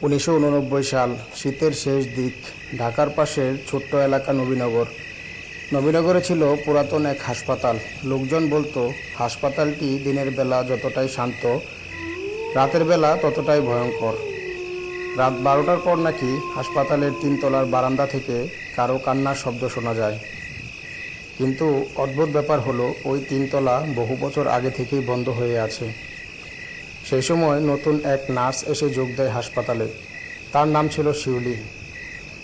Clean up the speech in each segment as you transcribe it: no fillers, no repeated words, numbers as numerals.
1989 সাল, শীতের শেষ দিক। ঢাকার পাশের ছোট্ট এলাকা নবীনগর। নবীনগরে ছিল পুরাতন এক হাসপাতাল। লোকজন বলতো হাসপাতালটি দিনের বেলা যতটাই শান্ত, রাতের বেলা ততটাই ভয়ঙ্কর। রাত 12টার পর নাকি হাসপাতালের 3 তলার বারান্দা থেকে কারো কান্নার শব্দ শোনা যায়। কিন্তু অদ্ভুত ব্যাপার হলো, ওই 3 তলা বহু বছর আগে থেকেই বন্ধ হয়ে আছে। সেই সময় নতুন এক নার্স এসে যোগ দেয় হাসপাতালে। তার নাম ছিল শিউলি।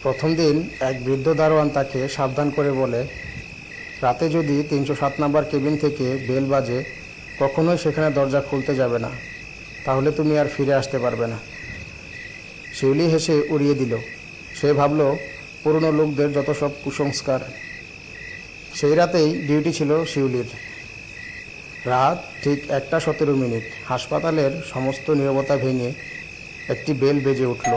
প্রথম দিন এক বৃদ্ধ দারোয়ান তাকে সাবধান করে বলে, রাতে যদি 307 নম্বর কেবিন থেকে বেল বাজে, কখনোই সেখানে দরজা খুলতে যাবে না, তাহলে তুমি আর ফিরে আসতে পারবে না। শিউলি হেসে উড়িয়ে দিল। সে ভাবল, পুরনো লোকদের যত সব কুসংস্কার। সেই রাতেই ডিউটি ছিল শিউলির। রাত ঠিক 1টা 17 মিনিট। হাসপাতালের সমস্ত নীরবতা ভেঙে একটি বেল বেজে উঠল।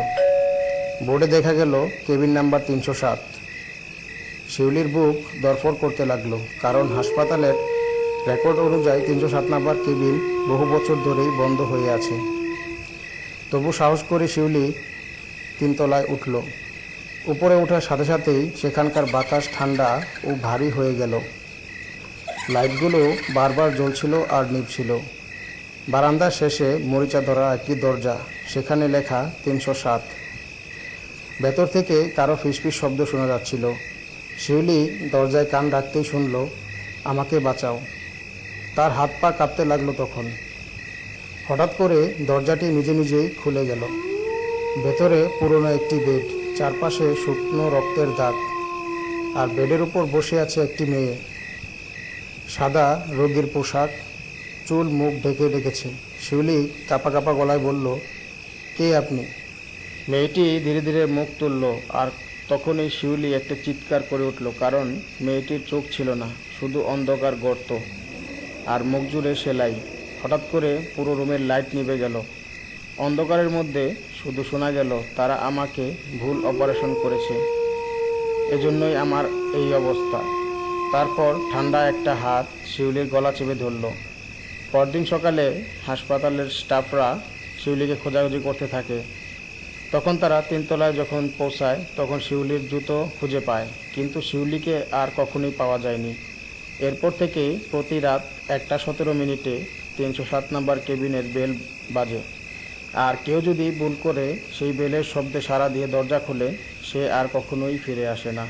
বোর্ডে দেখা গেল কেবিন নাম্বার 307। শিউলির বুক ধড়ফড় করতে লাগলো, কারণ হাসপাতালের রেকর্ড অনুযায়ী 307 নম্বর কেবিন বহু বছর ধরেই বন্ধ হয়ে আছে। তবু সাহস করে শিউলি 3 তলায় উঠল। উপরে ওঠার সাথে সাথেই সেখানকার বাতাস ঠান্ডা ও ভারী হয়ে গেল। লাইটগুলো বারবার জ্বলছিল আর নিভছিল। বারান্দার শেষে মরিচা ধরা একটি দরজা, সেখানে লেখা 307। ভেতর থেকে কারো ফিসফিস শব্দ শোনা যাচ্ছিল। শিউলি দরজায় কান রাখতেই শুনল, আমাকে বাঁচাও। তার হাত পা কাঁপতে লাগলো তখন। হঠাৎ করে দরজাটি নিজে নিজেই খুলে গেল। ভেতরে পুরনো একটি বেড, চারপাশে শুকনো রক্তের দাগ, আর বেডের উপর বসে আছে একটি মেয়ে। সাদা রোগীর পোশাক, চুল মুখ ঢেকে রেখেছে। শিউলি কাঁপা কাঁপা গলায় বলল, কে আপনি? মেয়েটি ধীরে ধীরে মুখ তুলল, আর তখনই শিউলি একটা চিৎকার করে উঠল, কারণ মেয়েটির চোখ ছিল না, শুধু অন্ধকার গর্ত আর মুখ জুড়ে সেলাই। হঠাৎ করে পুরো রুমের লাইট নিভে গেল। অন্ধকারের মধ্যে শুধু শোনা গেল, তারা আমাকে ভুল অপারেশন করেছে, এজন্যই আমার এই অবস্থা। তারপর ঠান্ডা একটা হাত শিউলির গলা চেপে ধরল। পরদিন সকালে হাসপাতালের স্টাফরা শিউলিকে খোঁজাখুঁজি করতে থাকে। তখন তারা 3 তলায় যখন পৌঁছায়, তখন শিউলির জুতো খুঁজে পায়, কিন্তু শিউলিকে আর কখনোই পাওয়া যায়নি। এরপর থেকেই প্রতি রাত 1টা 17 মিনিটে 307 নম্বর কেবিনের বেল বাজে। আর কেউ যদি ভুল করে সেই বেলের শব্দে সাড়া দিয়ে দরজা খোলে, সে আর কখনোই ফিরে আসে না।